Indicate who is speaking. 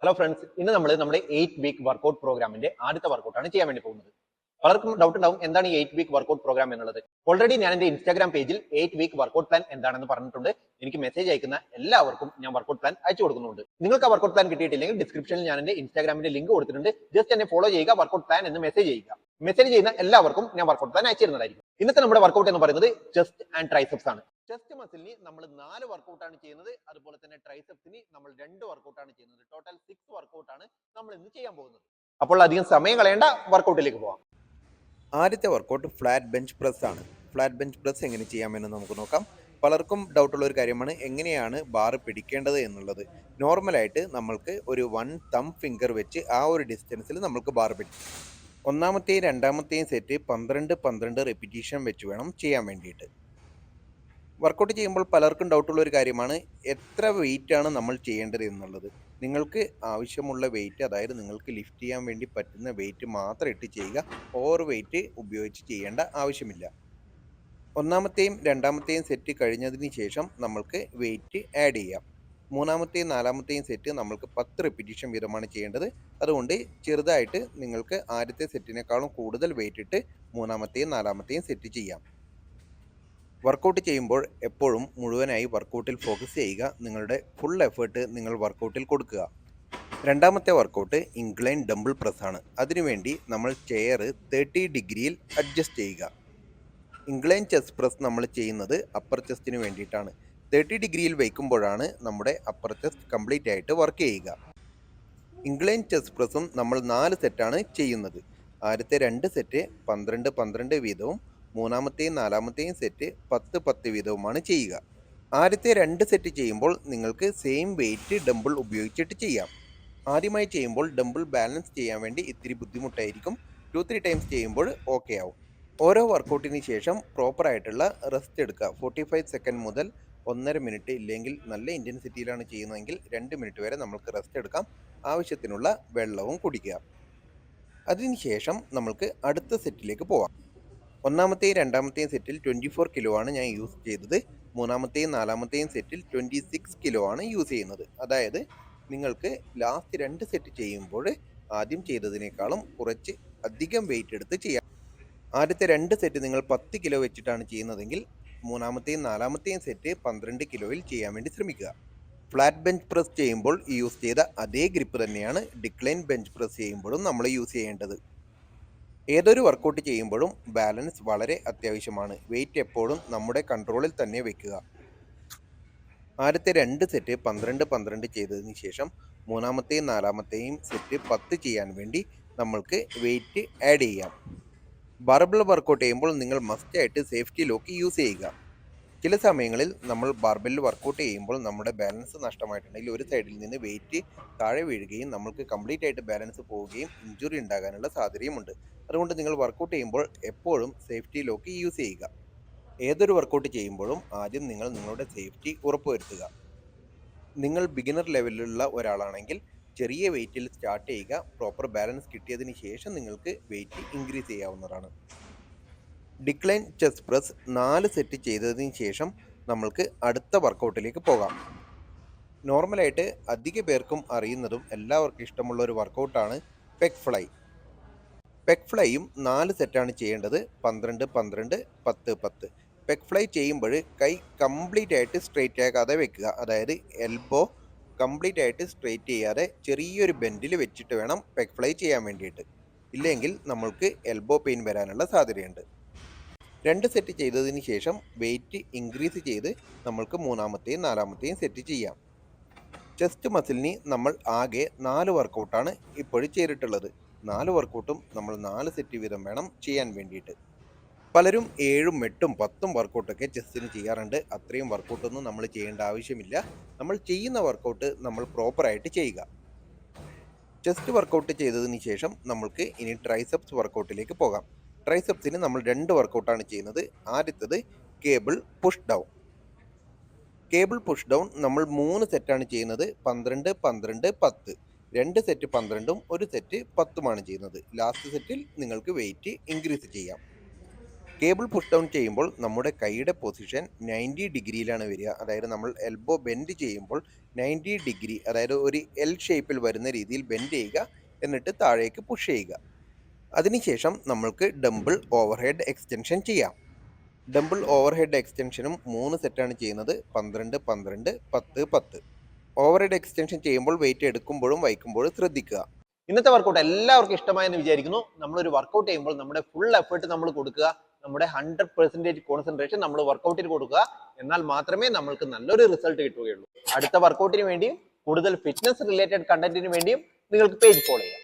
Speaker 1: Hello friends, ഇന്ന് നമ്മൾ നമ്മുടെ 8 വീക്ക് വർക്കൗട്ട് പ്രോഗ്രാമിന്റെ ആദ്യത്തെ വർക്കൗട്ടാണ് ചെയ്യാൻ വേണ്ടി പോകുന്നത്. പലർക്കും ഡൗട്ട് ഉണ്ടാവും എന്താണ് ഈ 8 വീക്ക് വർക്കൗട്ട് പ്രോഗ്രാം എന്നുള്ളത്. ഓൾറെഡി ഞാൻ എന്റെ ഇൻസ്റ്റാഗ്രാം പേജിൽ 8 വീക്ക് വർക്കൗട്ട് പ്ലാൻ എന്താണെന്ന് പറഞ്ഞിട്ടുണ്ട്. എനിക്ക് മെസ്സേജ് അയക്കുന്ന എല്ലാവർക്കും ഞാൻ വർക്കൗട്ട് പ്ലാൻ അയച്ചു കൊടുക്കുന്നുണ്ട്. നിങ്ങൾക്ക് ആ വർക്കൗട്ട് പ്ലാൻ കിട്ടിയിട്ടില്ലെങ്കിൽ ഡിസ്ക്രിപ്ഷനിൽ ഞാൻ എന്റെ ഇൻസ്റ്റാഗ്രാമിന്റെ ലിങ്ക് കൊടുത്തിട്ടുണ്ട്. ജസ്റ്റ് എന്നെ ഫോളോ ചെയ്യുക, വർക്കൗട്ട് പ്ലാൻ എന്ന് മെസ്സേജ് ചെയ്യുക. മെസ്സേജ് ചെയ്യുന്ന എല്ലാവർക്കും ഞാൻ വർക്കൗട്ട് പ്ലാൻ അയച്ചു തരുന്നതായിരിക്കും. ഇന്നത്തെ നമ്മുടെ വർക്കൗട്ട് എന്ന് പറയുന്നത് ചെസ്റ്റ് ആൻഡ് ട്രൈസെപ്സ് ആണ്. ചെസ്റ്റ് മസിലിന് നമ്മൾ 4 വർക്കൗട്ടാണ് ചെയ്യുന്നത്. അതുപോലെ തന്നെ ട്രൈസെപ്സിന് നമ്മൾ 2 വർക്കൗട്ടാണ് ചെയ്യുന്നത്. ടോട്ടൽ 6 വർക്കൗട്ടാണ് നമ്മൾ ഇന്ന് ചെയ്യാൻ പോകുന്നത്. അപ്പോൾ അധികം സമയം കളയേണ്ട, വർക്കൗട്ടിലേക്ക് പോവാം.
Speaker 2: ആദ്യത്തെ വർക്കൗട്ട് ഫ്ലാറ്റ് ബെഞ്ച് പ്രസ് ആണ്. ഫ്ലാറ്റ് ബെഞ്ച് പ്രസ് എങ്ങനെ ചെയ്യാമെന്ന് നമുക്ക് നോക്കാം. പലർക്കും ഡൗട്ടുള്ള ഒരു കാര്യമാണ് എങ്ങനെയാണ് ബാർ പിടിക്കേണ്ടത് എന്നുള്ളത്. നോർമലായിട്ട് നമ്മൾക്ക് ഒരു 1 തം ഫിംഗർ വെച്ച് ആ ഒരു ഡിസ്റ്റൻസിൽ നമ്മൾക്ക് ബാർ പിടിക്കും. ഒന്നാമത്തെയും രണ്ടാമത്തെയും സെറ്റ് 12 റെപ്പിറ്റീഷൻ വെച്ച് വേണം ചെയ്യാൻ വേണ്ടിയിട്ട്. വർക്കൗട്ട് ചെയ്യുമ്പോൾ പലർക്കും ഡൗട്ടുള്ള ഒരു കാര്യമാണ് എത്ര വെയിറ്റ് ആണ് നമ്മൾ ചെയ്യേണ്ടത് എന്നുള്ളത്. നിങ്ങൾക്ക് ആവശ്യമുള്ള വെയിറ്റ്, അതായത് നിങ്ങൾക്ക് ലിഫ്റ്റ് ചെയ്യാൻ വേണ്ടി പറ്റുന്ന വെയിറ്റ് മാത്രം ഇട്ട് ചെയ്യുക. ഓവർ വെയിറ്റ് ഉപയോഗിച്ച് ചെയ്യേണ്ട ആവശ്യമില്ല. ഒന്നാമത്തെയും രണ്ടാമത്തെയും സെറ്റ് കഴിഞ്ഞതിന് ശേഷം നമ്മൾക്ക് വെയിറ്റ് ആഡ് ചെയ്യാം. മൂന്നാമത്തെയും നാലാമത്തെയും സെറ്റ് നമ്മൾക്ക് 10 റെപ്പിറ്റീഷൻ വീതമാണ് ചെയ്യേണ്ടത്. അതുകൊണ്ട് ചെറുതായിട്ട് നിങ്ങൾക്ക് ആദ്യത്തെ സെറ്റിനേക്കാളും കൂടുതൽ വെയിറ്റ് ഇട്ട് മൂന്നാമത്തെയും നാലാമത്തെയും സെറ്റ് ചെയ്യാം. വർക്കൗട്ട് ചെയ്യുമ്പോൾ എപ്പോഴും മുഴുവനായി വർക്കൗട്ടിൽ ഫോക്കസ് ചെയ്യുക. നിങ്ങളുടെ ഫുൾ എഫേർട്ട് നിങ്ങൾ വർക്കൗട്ടിൽ കൊടുക്കുക. രണ്ടാമത്തെ വർക്കൗട്ട് ഇൻക്ലൈൻ ഡംബിൾ പ്രസ് ആണ്. അതിനുവേണ്ടി നമ്മൾ ചെയർ 30 ഡിഗ്രിയിൽ അഡ്ജസ്റ്റ് ചെയ്യുക. ഇൻക്ലൈൻ ചെസ്റ്റ് പ്രസ് നമ്മൾ ചെയ്യുന്നത് അപ്പർ ചെസ്റ്റിന് വേണ്ടിയിട്ടാണ്. 30 ഡിഗ്രിയിൽ വയ്ക്കുമ്പോഴാണ് നമ്മുടെ അപ്പർ ചെസ്റ്റ് കംപ്ലീറ്റ് ആയിട്ട് വർക്ക് ചെയ്യുക. ഇൻക്ലൈൻ ചെസ്റ്റ് പ്രസും നമ്മൾ 4 സെറ്റാണ് ചെയ്യുന്നത്. ആദ്യത്തെ 2 സെറ്റ് 12 വീതവും മൂന്നാമത്തെയും നാലാമത്തെയും സെറ്റ് 10 വീതവുമാണ് ചെയ്യുക. ആദ്യത്തെ 2 സെറ്റ് ചെയ്യുമ്പോൾ നിങ്ങൾക്ക് സെയിം വെയിറ്റ് ഡംബിൾ ഉപയോഗിച്ചിട്ട് ചെയ്യാം. ആദ്യമായി ചെയ്യുമ്പോൾ ഡംബിൾ ബാലൻസ് ചെയ്യാൻ വേണ്ടി ഇത്തിരി ബുദ്ധിമുട്ടായിരിക്കും. 2-3 ടൈംസ് ചെയ്യുമ്പോൾ ഓക്കെ ആവും. ഓരോ വർക്കൗട്ടിന് ശേഷം പ്രോപ്പറായിട്ടുള്ള റെസ്റ്റ് എടുക്കുക. 45 സെക്കൻഡ് മുതൽ 1.5 മിനിറ്റ്, ഇല്ലെങ്കിൽ നല്ല ഇൻറ്റൻസിറ്റിയിലാണ് ചെയ്യുന്നതെങ്കിൽ 2 മിനിറ്റ് വരെ നമുക്ക് റെസ്റ്റ് എടുക്കാം. ആവശ്യത്തിനുള്ള വെള്ളവും കുടിക്കുക. അതിനുശേഷം നമ്മൾക്ക് അടുത്ത സെറ്റിലേക്ക് പോവാം. ഒന്നാമത്തെയും രണ്ടാമത്തെയും സെറ്റിൽ 24 കിലോ ആണ് ഞാൻ യൂസ് ചെയ്തത്. മൂന്നാമത്തെയും നാലാമത്തെയും സെറ്റിൽ 26 കിലോ ആണ് യൂസ് ചെയ്യുന്നത്. അതായത് നിങ്ങൾക്ക് ലാസ്റ്റ് 2 സെറ്റ് ചെയ്യുമ്പോൾ ആദ്യം ചെയ്തതിനേക്കാളും കുറച്ച് അധികം വെയിറ്റ് എടുത്ത് ചെയ്യാം. ആദ്യത്തെ 2 സെറ്റ് നിങ്ങൾ 10 കിലോ വെച്ചിട്ടാണ് ചെയ്യുന്നതെങ്കിൽ മൂന്നാമത്തെയും നാലാമത്തെയും സെറ്റ് 12 കിലോയിൽ ചെയ്യാൻ വേണ്ടി ശ്രമിക്കുക. ഫ്ലാറ്റ് ബെഞ്ച് പ്രസ് ചെയ്യുമ്പോൾ യൂസ് ചെയ്ത അതേ ഗ്രിപ്പ് തന്നെയാണ് ഡിക്ലൈൻ ബെഞ്ച് പ്രസ് ചെയ്യുമ്പോഴും നമ്മൾ യൂസ് ചെയ്യേണ്ടത്. ഏതൊരു വർക്കൗട്ട് ചെയ്യുമ്പോഴും ബാലൻസ് വളരെ അത്യാവശ്യമാണ്. വെയിറ്റ് എപ്പോഴും നമ്മുടെ കൺട്രോളിൽ തന്നെ വെക്കുക. ആദ്യത്തെ 2 സെറ്റ് 12 ചെയ്തതിന് ശേഷം മൂന്നാമത്തെയും നാലാമത്തെയും സെറ്റ് 10 ചെയ്യാൻ വേണ്ടി നമ്മൾക്ക് വെയിറ്റ് ആഡ് ചെയ്യാം. ബാർബിൾ വർക്കൗട്ട് ചെയ്യുമ്പോൾ നിങ്ങൾ മസ്റ്റായിട്ട് സേഫ്റ്റി ലോക്ക് യൂസ് ചെയ്യുക. ചില സമയങ്ങളിൽ നമ്മൾ ബാർബെല്ലിൽ വർക്കൗട്ട് ചെയ്യുമ്പോൾ നമ്മുടെ ബാലൻസ് നഷ്ടമായിട്ടുണ്ടെങ്കിൽ ഒരു സൈഡിൽ നിന്ന് വെയിറ്റ് താഴെ വീഴുകയും നമ്മൾക്ക് കംപ്ലീറ്റ് ആയിട്ട് ബാലൻസ് പോവുകയും ഇഞ്ചുറി ഉണ്ടാകാനുള്ള സാധ്യതയുമുണ്ട്. അതുകൊണ്ട് നിങ്ങൾ വർക്കൗട്ട് ചെയ്യുമ്പോൾ എപ്പോഴും സേഫ്റ്റി ലോക്ക് യൂസ് ചെയ്യുക. ഏതൊരു വർക്കൗട്ട് ചെയ്യുമ്പോഴും ആദ്യം നിങ്ങൾ നിങ്ങളുടെ സേഫ്റ്റി ഉറപ്പുവരുത്തുക. നിങ്ങൾ ബിഗിനർ ലെവലിലുള്ള ഒരാളാണെങ്കിൽ ചെറിയ വെയിറ്റിൽ സ്റ്റാർട്ട് ചെയ്യുക. പ്രോപ്പർ ബാലൻസ് കിട്ടിയതിന് ശേഷം നിങ്ങൾക്ക് വെയിറ്റ് ഇൻക്രീസ് ചെയ്യാവുന്നതാണ്. ഡിക്ലൈൻ ചെസ്റ്റ് പ്രസ് 4 സെറ്റ് ചെയ്തതിന് ശേഷം നമ്മൾക്ക് അടുത്ത വർക്കൗട്ടിലേക്ക് പോകാം. നോർമലായിട്ട് അധിക പേർക്കും അറിയുന്നതും എല്ലാവർക്കും ഇഷ്ടമുള്ള ഒരു വർക്കൗട്ടാണ് പെഗ് ഫ്ലൈ. പെഗ് ഫ്ലൈയും 4 സെറ്റാണ് ചെയ്യേണ്ടത്. 12 10. പെഗ് ഫ്ലൈ ചെയ്യുമ്പോൾ കൈ കംപ്ലീറ്റ് ആയിട്ട് സ്ട്രെയിറ്റ് ആക്കാതെ വെക്കുക. അതായത് എൽബോ കംപ്ലീറ്റ് ആയിട്ട് സ്ട്രെയിറ്റ് ചെയ്യാതെ ചെറിയൊരു ബെൻഡിൽ വെച്ചിട്ട് വേണം പെഗ് ഫ്ലൈ ചെയ്യാൻ വേണ്ടിയിട്ട്. ഇല്ലെങ്കിൽ നമ്മൾക്ക് എൽബോ പെയിൻ വരാനുള്ള സാധ്യതയുണ്ട്. 2 സെറ്റ് ചെയ്തതിന് ശേഷം വെയിറ്റ് ഇൻക്രീസ് ചെയ്ത് നമ്മൾക്ക് മൂന്നാമത്തെയും നാലാമത്തെയും സെറ്റ് ചെയ്യാം. ചെസ്റ്റ് മസിലിന് നമ്മൾ ആകെ 4 വർക്കൗട്ടാണ് ഇപ്പോഴും ചെയ്തിട്ടുള്ളത്. 4 വർക്കൗട്ടും നമ്മൾ 4 സെറ്റ് വീതം വേണം ചെയ്യാൻ വേണ്ടിയിട്ട്. പലരും 7ഉം 8ഉം 10ഉം വർക്കൗട്ടൊക്കെ ചെസ്റ്റിന് ചെയ്യാറുണ്ട്. അത്രയും വർക്കൗട്ടൊന്നും നമ്മൾ ചെയ്യേണ്ട ആവശ്യമില്ല. നമ്മൾ ചെയ്യുന്ന വർക്കൗട്ട് നമ്മൾ പ്രോപ്പറായിട്ട് ചെയ്യുക. ചെസ്റ്റ് വർക്കൗട്ട് ചെയ്തതിന് ശേഷം നമ്മൾക്ക് ഇനി ട്രൈസെപ്സ് വർക്കൗട്ടിലേക്ക് പോകാം. ട്രൈസെപ്സിന് നമ്മൾ 2 വർക്കൗട്ടാണ് ചെയ്യുന്നത്. ആദ്യത്തത് cable push down. Cable push down നമ്മൾ 3 സെറ്റാണ് ചെയ്യുന്നത്. 12 10. 2 സെറ്റ് 12ഉം 1 സെറ്റ് 10ഉമാണ് ചെയ്യുന്നത്. ലാസ്റ്റ് സെറ്റിൽ നിങ്ങൾക്ക് വെയിറ്റ് ഇൻക്രീസ് ചെയ്യാം. കേബിൾ പുഷ് ഡൗൺ ചെയ്യുമ്പോൾ നമ്മുടെ കൈയുടെ പൊസിഷൻ 90 ഡിഗ്രിയിലാണ് വരിക. അതായത് നമ്മൾ എൽബോ ബെൻഡ് ചെയ്യുമ്പോൾ 90 ഡിഗ്രി, അതായത് ഒരു എൽ ഷേപ്പിൽ വരുന്ന രീതിയിൽ ബെൻഡ് ചെയ്യുക, എന്നിട്ട് താഴേക്ക് പുഷ് ചെയ്യുക. അതിനുശേഷം നമ്മൾക്ക് ഡംബിൾ ഓവർഹെഡ് എക്സ്റ്റൻഷൻ ചെയ്യാം. ഡംബിൾ ഓവർഹെഡ് എക്സ്റ്റൻഷനും 3 സെറ്റാണ് ചെയ്യുന്നത്, 12 12 10 10. ഓവർഹെഡ് എക്സ്റ്റൻഷൻ ചെയ്യുമ്പോൾ വെയിറ്റ് എടുക്കുമ്പോഴും വയ്ക്കുമ്പോഴും ശ്രദ്ധിക്കുക.
Speaker 1: ഇന്നത്തെ വർക്കൗട്ട് എല്ലാവർക്കും ഇഷ്ടമായെന്ന് വിചാരിക്കുന്നു. നമ്മൾ ഒരു വർക്കൗട്ട് ചെയ്യുമ്പോൾ നമ്മുടെ ഫുൾ എഫേർട്ട് നമ്മൾ കൊടുക്കുക, നമ്മുടെ 100% കോൺസെൻട്രേഷൻ നമ്മൾ വർക്കൗട്ടിൽ കൊടുക്കുക. എന്നാൽ മാത്രമേ നമ്മൾക്ക് നല്ലൊരു റിസൾട്ട് കിട്ടുകയുള്ളൂ. അടുത്ത വർക്കൗട്ടിന് വേണ്ടിയും കൂടുതൽ ഫിറ്റ്നസ് റിലേറ്റഡ് കണ്ടന്റിന് വേണ്ടിയും നിങ്ങൾക്ക് പേജ് ഫോളോ ചെയ്യാം.